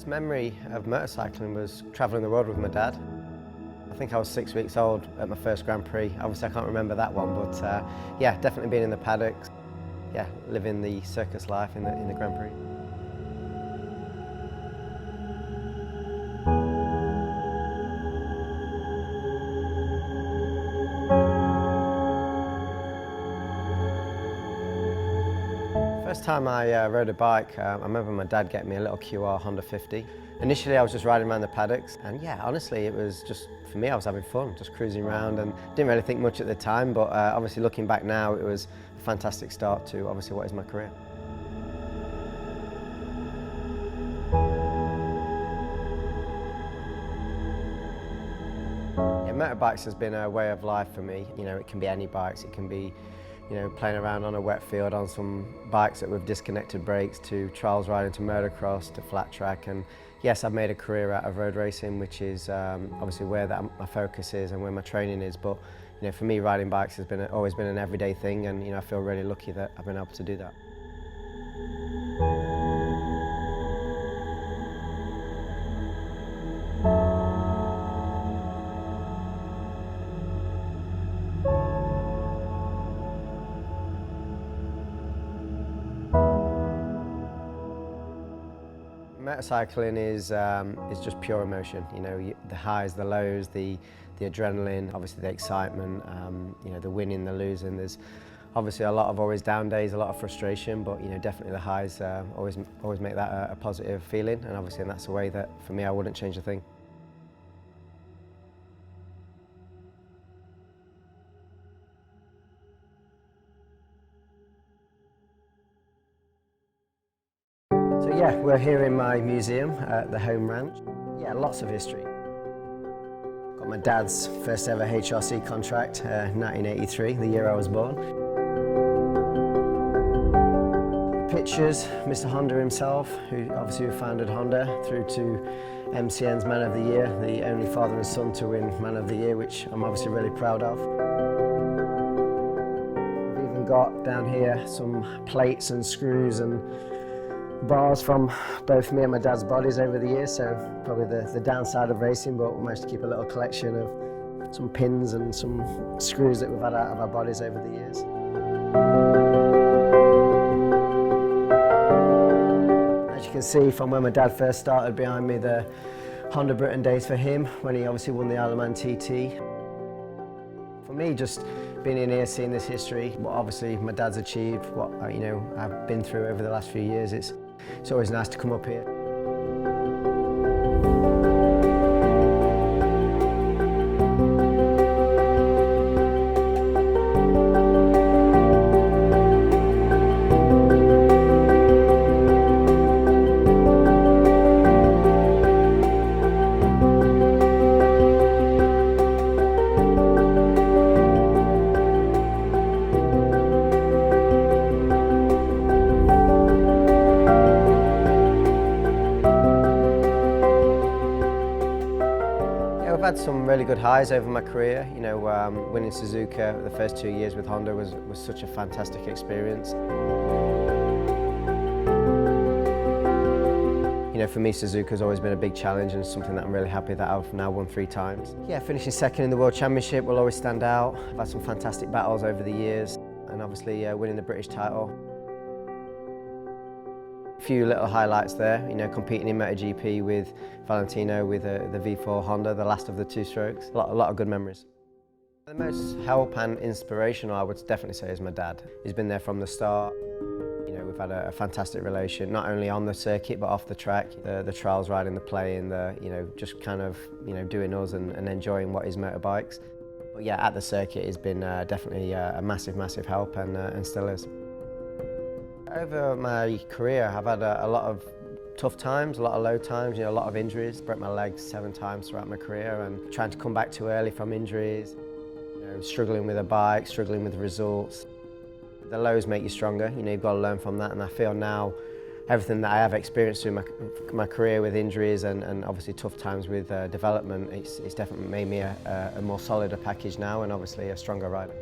First memory of motorcycling was travelling the world with my dad. I think I was 6 weeks old at my first Grand Prix. Obviously I can't remember that one, but yeah, definitely being in the paddocks. Yeah, living the circus life in the Grand Prix. First time I rode a bike, I remember my dad getting me a little QR Honda 50. Initially I was just riding around the paddocks, and yeah, honestly it was just, for me, I was having fun, just cruising around, and didn't really think much at the time, but obviously looking back now, it was a fantastic start to obviously what is my career. Yeah, motorbikes has been a way of life for me. You know, it can be any bikes, it can be, you know, playing around on a wet field on some bikes that with disconnected brakes, to trials riding, to motocross, to flat track. And yes, I've made a career out of road racing, which is obviously where my focus is and where my training is. But you know, for me, riding bikes has always been an everyday thing, and you know, I feel really lucky that I've been able to do that. Motorcycling is just pure emotion. You know, the highs, the lows, the adrenaline, obviously the excitement. You know, the winning, the losing. There's obviously a lot of always down days, a lot of frustration, but you know, definitely the highs always make that a positive feeling, and obviously that's a way that for me I wouldn't change a thing. So yeah, we're here in my museum at the home ranch. Yeah, lots of history. Got my dad's first ever HRC contract, 1983, the year I was born. The pictures, Mr. Honda himself, who obviously founded Honda, through to MCN's Man of the Year, the only father and son to win Man of the Year, which I'm obviously really proud of. We've even got down here some plates and screws and bars from both me and my dad's bodies over the years, so probably the downside of racing, but we managed to keep a little collection of some pins and some screws that we've had out of our bodies over the years. As you can see from when my dad first started, behind me, the Honda Britain days for him, when he obviously won the Isle of Man TT. For me, just being in here, seeing this history, what obviously my dad's achieved, what you know, I've been through over the last few years, it's always nice to come up here. I've had some really good highs over my career. You know, winning Suzuka the first 2 years with Honda was such a fantastic experience. You know, for me, Suzuka's always been a big challenge, and something that I'm really happy that I've now won 3 times. Yeah, finishing second in the World Championship will always stand out. I've had some fantastic battles over the years, and obviously winning the British title. A few little highlights there, you know, competing in MotoGP with Valentino with the V4 Honda, the last of the 2 strokes. A lot of good memories. The most help and inspirational, I would definitely say, is my dad. He's been there from the start. You know, we've had a fantastic relation, not only on the circuit but off the track. The trials, riding, the playing, you know, just kind of, you know, doing us and enjoying what is motorbikes. But yeah, at the circuit, he's been definitely a massive help, and still is. Over my career, I've had a lot of tough times, a lot of low times, you know, a lot of injuries. Broke my legs 7 times throughout my career, and trying to come back too early from injuries, you know, struggling with a bike, struggling with results. The lows make you stronger, you know, you've got to learn from that, and I feel now everything that I have experienced through my career with injuries and obviously tough times with development, it's definitely made me a more solid package now, and obviously a stronger rider.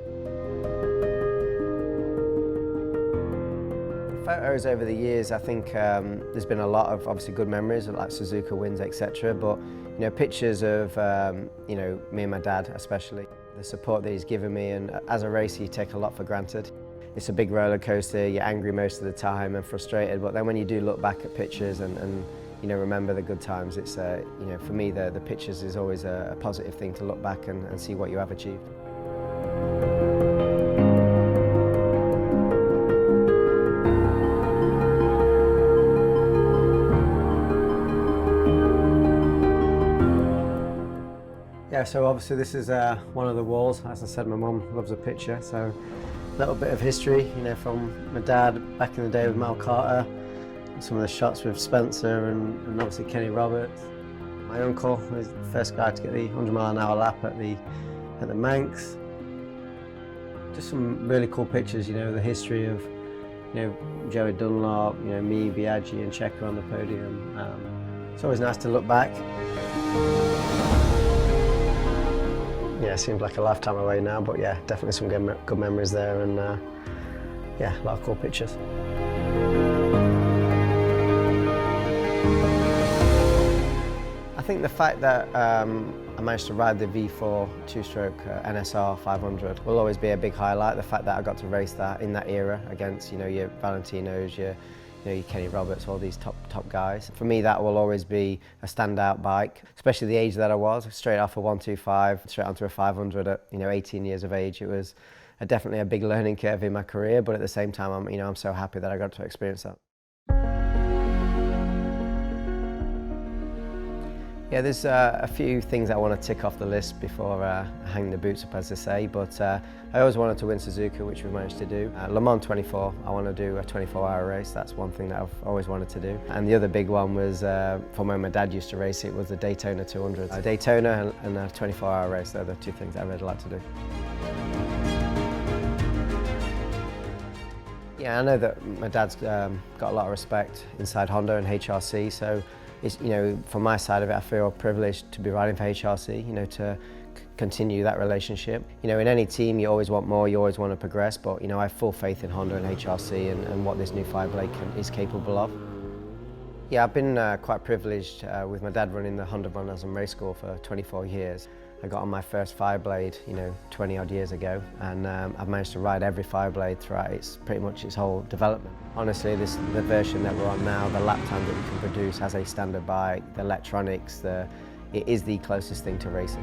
Photos over the years, I think there's been a lot of obviously good memories of like Suzuka wins, etc. But pictures of me and my dad especially, the support that he's given me, and as a racer you take a lot for granted. It's a big roller coaster, you're angry most of the time and frustrated, but then when you do look back at pictures and remember the good times, it's for me the pictures is always a positive thing to look back and see what you have achieved. Yeah, so obviously this is one of the walls. As I said, my mum loves a picture, so a little bit of history, from my dad back in the day with Mel Carter, some of the shots with Spencer and obviously Kenny Roberts. My uncle was the first guy to get the 100-mile-an-hour lap at the Manx. Just some really cool pictures, the history of Joey Dunlop, me, Biaggi and Checker on the podium. It's always nice to look back. Yeah, it seems like a lifetime away now, but yeah, definitely some good memories there, and yeah, a lot of cool pictures. I think the fact that I managed to ride the V4 two-stroke NSR 500 will always be a big highlight. The fact that I got to race that in that era against your Valentinos, your Kenny Roberts, all these top guys. For me, that will always be a standout bike, especially the age that I was, straight off a 125, straight onto a 500 at 18 years of age. It was definitely a big learning curve in my career, but at the same time, I'm so happy that I got to experience that. Yeah, there's a few things I want to tick off the list before I hang the boots up, as they say, but I always wanted to win Suzuka, which we managed to do. Le Mans 24, I want to do a 24-hour race. That's one thing that I've always wanted to do. And the other big one was, from when my dad used to race it, was the Daytona 200. Daytona and a 24-hour race, they're the two things I really like to do. Yeah, I know that my dad's got a lot of respect inside Honda and HRC, so it's, from my side of it, I feel privileged to be riding for HRC, to continue that relationship. In any team, you always want more, you always want to progress, but I have full faith in Honda and HRC and what this new five-blade is capable of. Yeah, I've been quite privileged with my dad running the Rocket Ron Haslam race school for 24 years. I got on my first five-blade, 20-odd years ago, and I've managed to ride every five-blade throughout pretty much its whole development. Honestly, the version that we're on now, the lap time that we can produce as a standard bike, the electronics, it is the closest thing to racing.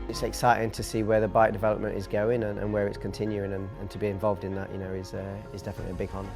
It's exciting to see where the bike development is going and where it's continuing, and to be involved in that, is definitely a big honour.